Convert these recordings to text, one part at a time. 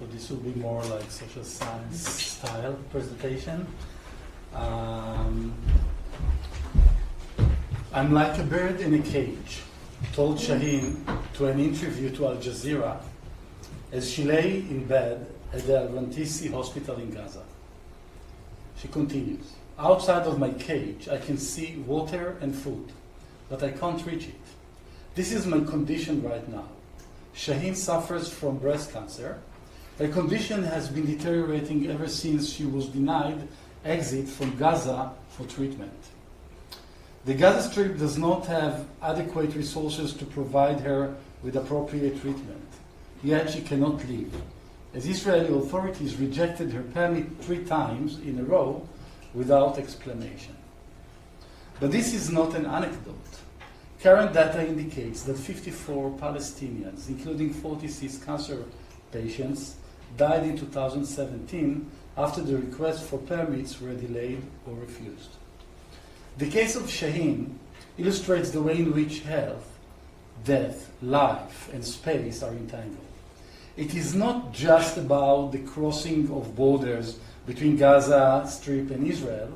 So this will be more like social science style presentation. I'm like a bird in a cage, told Shaheen to an interview to Al Jazeera as she lay in bed at the Al-Rantisi hospital in Gaza. She continues, outside of my cage I can see water and food, but I can't reach it. This is my condition right now. Shaheen suffers from breast cancer. Her condition has been deteriorating ever since she was denied exit from Gaza for treatment. The Gaza Strip does not have adequate resources to provide her with appropriate treatment, yet she cannot leave, as Israeli authorities rejected her permit 3 times in a row without explanation. But this is not an anecdote. Current data indicates that 54 Palestinians, including 46 cancer patients, died in 2017 after the requests for permits were delayed or refused. The case of Shaheen illustrates the way in which health, death, life, and space are entangled. It is not just about the crossing of borders between Gaza Strip and Israel,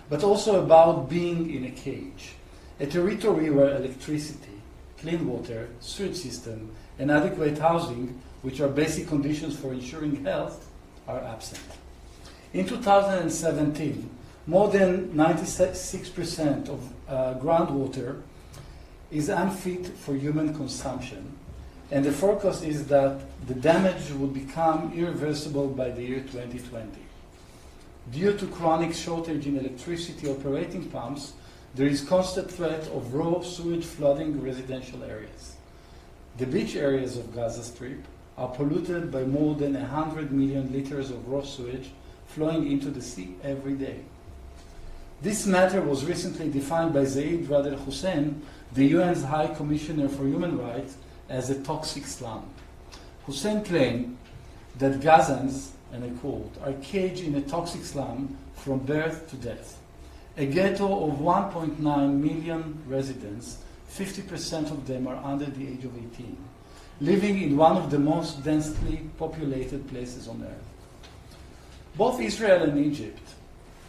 but also about being in a cage, a territory where electricity, clean water, sewage system, and adequate housing, which are basic conditions for ensuring health, are absent. In 2017, more than 96% of groundwater is unfit for human consumption, and the forecast is that the damage will become irreversible by the year 2020. Due to chronic shortage in electricity operating pumps, there is constant threat of raw sewage flooding residential areas. The beach areas of Gaza Strip are polluted by more than 100 million liters of raw sewage flowing into the sea every day. This matter was recently defined by Zeid Rad Al Hussein, the UN's High Commissioner for Human Rights, as a toxic slum. Hussein claimed that Gazans, and I quote, are caged in a toxic slum from birth to death. A ghetto of 1.9 million residents, 50% of them are under the age of 18, living in one of the most densely populated places on earth. Both Israel and Egypt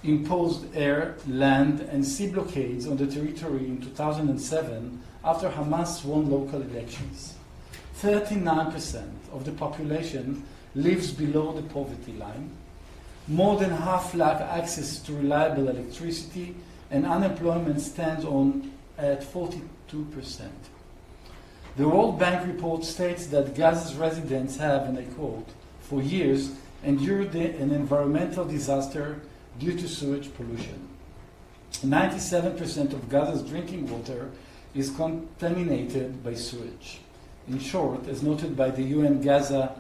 imposed air, land, and sea blockades on the territory in 2007 after Hamas won local elections. 39% of the population lives below the poverty line. More than half lack access to reliable electricity, and unemployment stands at 42%. The World Bank report states that Gaza's residents have, and I quote, for years endured an environmental disaster due to sewage pollution. 97% of Gaza's drinking water is contaminated by sewage. In short, as noted by the UN, Gaza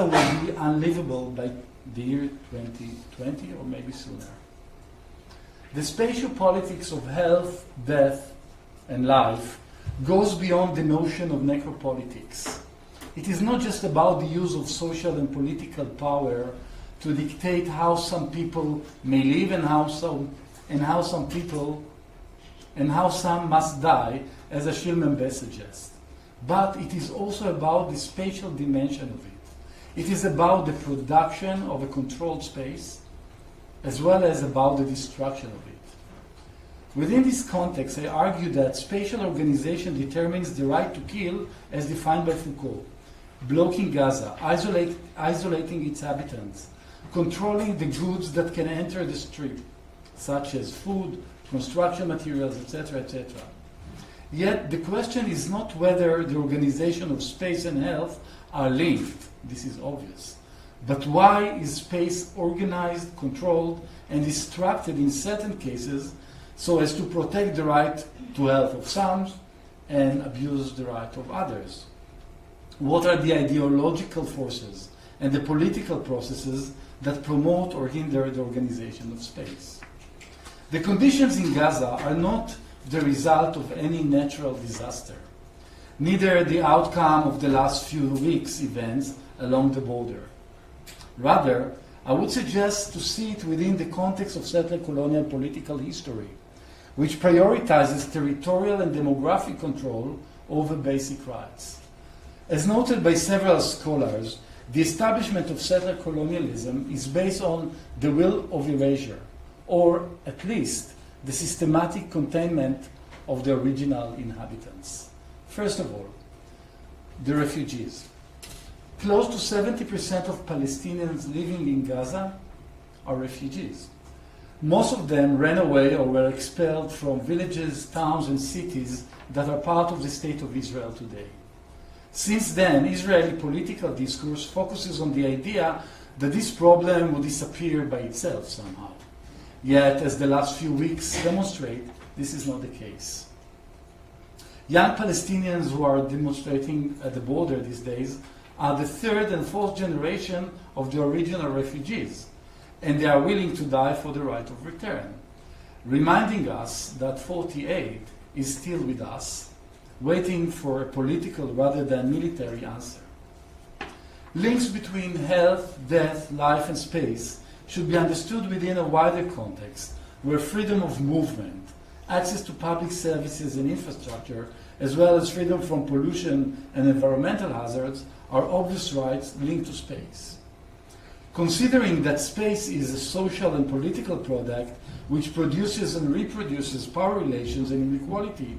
will be unlivable by the year 2020 or maybe sooner. The spatio-politics of health, death, and life goes beyond the notion of necropolitics. It is not just about the use of social and political power to dictate how some people may live and how some must die, as Achille Mbembe suggests. But it is also about the spatial dimension of it. It is about the production of a controlled space, as well as about the destruction of it. Within this context, I argue that spatial organization determines the right to kill as defined by Foucault, blocking Gaza, isolating its inhabitants, controlling the goods that can enter the strip, such as food, construction materials, etc., etc. Yet the question is not whether the organization of space and health are linked, this is obvious, but why is space organized, controlled, and distracted in certain cases so as to protect the right to health of some and abuse the right of others? What are the ideological forces and the political processes that promote or hinder the organization of space? The conditions in Gaza are not the result of any natural disaster, neither the outcome of the last few weeks' events along the border. Rather, I would suggest to see it within the context of settler colonial political history, which prioritizes territorial and demographic control over basic rights. As noted by several scholars, the establishment of settler colonialism is based on the will of erasure, or at least the systematic containment of the original inhabitants. First of all, the refugees. Close to 70% of Palestinians living in Gaza are refugees. Most of them ran away or were expelled from villages, towns, and cities that are part of the State of Israel today. Since then, Israeli political discourse focuses on the idea that this problem will disappear by itself somehow. Yet, as the last few weeks demonstrate, this is not the case. Young Palestinians who are demonstrating at the border these days are the third and fourth generation of the original refugees, and they are willing to die for the right of return, reminding us that 48 is still with us, waiting for a political rather than military answer. Links between health, death, life, and space should be understood within a wider context where freedom of movement, access to public services and infrastructure, as well as freedom from pollution and environmental hazards are obvious rights linked to space. Considering that space is a social and political product which produces and reproduces power relations and inequality,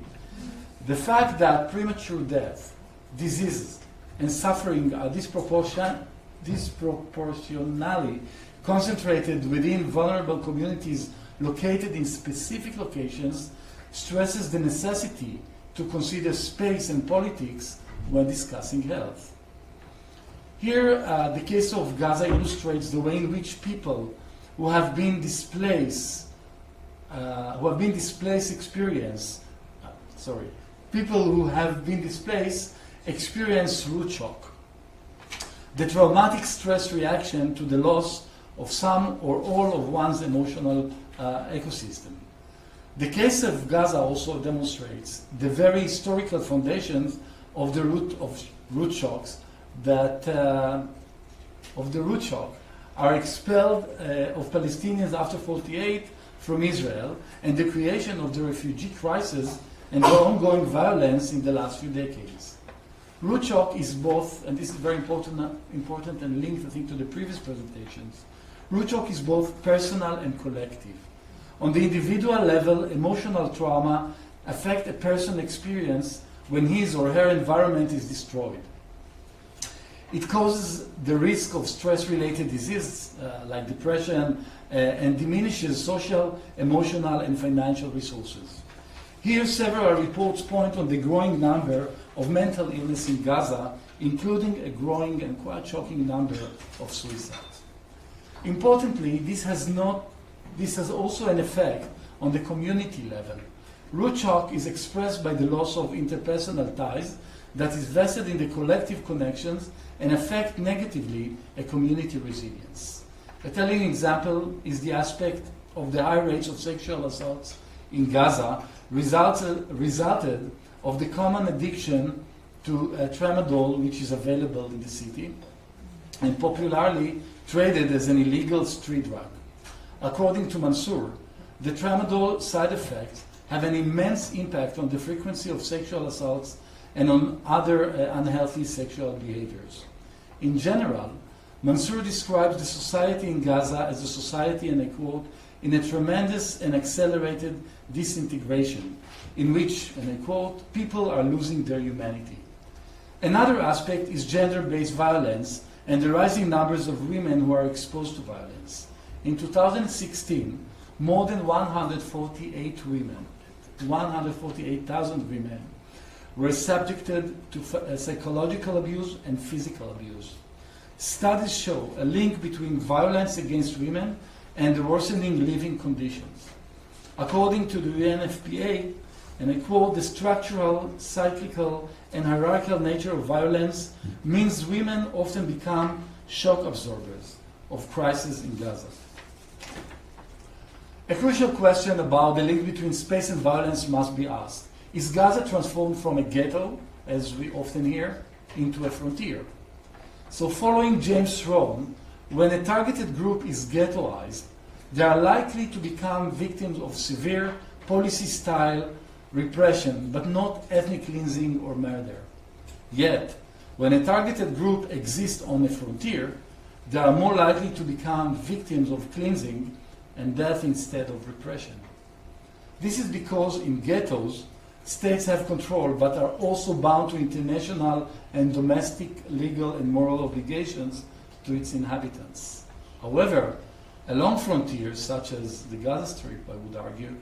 the fact that premature death, diseases, and suffering are disproportionately concentrated within vulnerable communities located in specific locations stresses the necessity to consider space and politics when discussing health. Here, the case of Gaza illustrates the way in which people who have been displaced experience root shock, the traumatic stress reaction to the loss of some or all of one's emotional ecosystem. The case of Gaza also demonstrates the very historical foundations of the root shocks are expelled of Palestinians after 48 from Israel and the creation of the refugee crisis and the ongoing violence in the last few decades. Root shock is both, and this is very important and linked, I think, to the previous presentations. Root shock is both personal and collective. On the individual level, emotional trauma affects a person's experience when his or her environment is destroyed. It causes the risk of stress-related diseases like depression and diminishes social, emotional, and financial resources. Here, several reports point on the growing number of mental illness in Gaza, including a growing and quite shocking number of suicides. Importantly, this has also an effect on the community level. Root shock is expressed by the loss of interpersonal ties that is vested in the collective connections and affect negatively a community resilience. A telling example is the aspect of the high rates of sexual assaults in Gaza resulted of the common addiction to tramadol, which is available in the city and popularly traded as an illegal street drug. According to Mansour, the tramadol side effects have an immense impact on the frequency of sexual assaults and on other unhealthy sexual behaviors. In general, Mansour describes the society in Gaza as a society, and I quote, in a tremendous and accelerated disintegration, in which, and I quote, people are losing their humanity. Another aspect is gender-based violence and the rising numbers of women who are exposed to violence. In 2016, more than 148,000 women were subjected to psychological abuse and physical abuse. Studies show a link between violence against women and the worsening living conditions. According to the UNFPA, and I quote, the structural, cyclical, and hierarchical nature of violence means women often become shock absorbers of crisis in Gaza. A crucial question about the link between space and violence must be asked. Is Gaza transformed from a ghetto, as we often hear, into a frontier? So following James Rohn, when a targeted group is ghettoized, they are likely to become victims of severe policy-style repression, but not ethnic cleansing or murder. Yet, When a targeted group exists on a frontier, they are more likely to become victims of cleansing and death instead of repression. This is because in ghettos, states have control but are also bound to international and domestic legal and moral obligations to its inhabitants. However, along frontiers, such as the Gaza Strip, I would argue,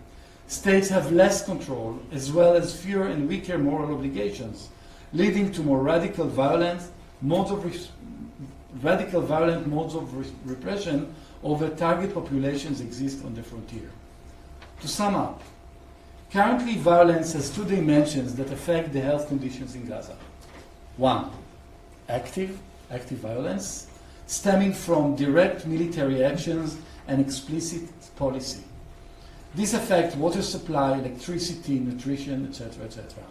states have less control as well as fewer and weaker moral obligations, leading to more radical violent modes of repression over target populations exist on the frontier. To sum up, currently violence has two dimensions that affect the health conditions in Gaza. One, active violence, stemming from direct military actions and explicit policy. This affects water supply, electricity, nutrition, etc., etc.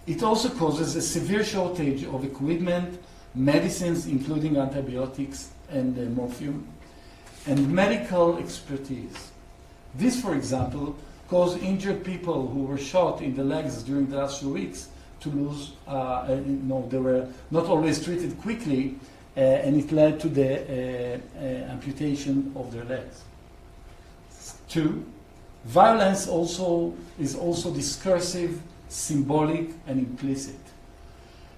It also causes a severe shortage of equipment, medicines, including antibiotics and morphine, and medical expertise. This, for example, caused injured people who were shot in the legs during the last few weeks to lose, they were not always treated quickly, and it led to the amputation of their legs. Two, violence is also discursive, symbolic, and implicit.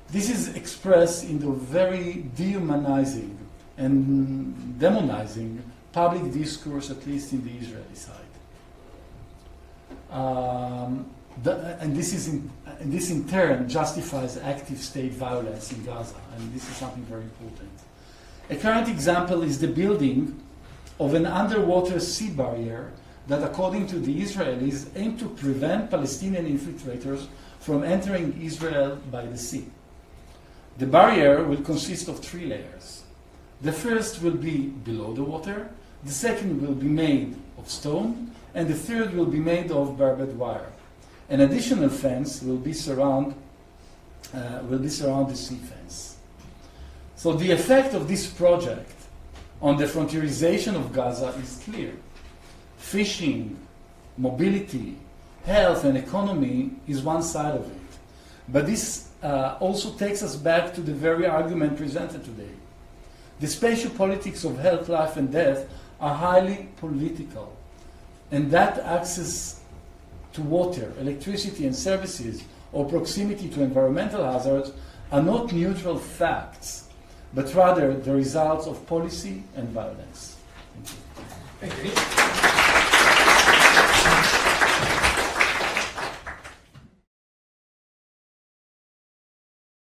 This is expressed in the very dehumanizing and demonizing public discourse, at least in the Israeli side. And this in turn justifies active state violence in Gaza, and this is something very important. A current example is the building of an underwater sea barrier that, according to the Israelis, aimed to prevent Palestinian infiltrators from entering Israel by the sea. The barrier will consist of 3 layers. The first will be below the water, the second will be made of stone, and the third will be made of barbed wire. An additional fence will be surround the sea fence. So the effect of this project on the frontierization of Gaza is clear. Fishing, mobility, health, and economy is one side of it. But this also takes us back to the very argument presented today. The spatio-politics of health, life, and death are highly political, and that access to water, electricity, and services, or proximity to environmental hazards are not neutral facts, but rather the results of policy and violence. Thank you. Thank you.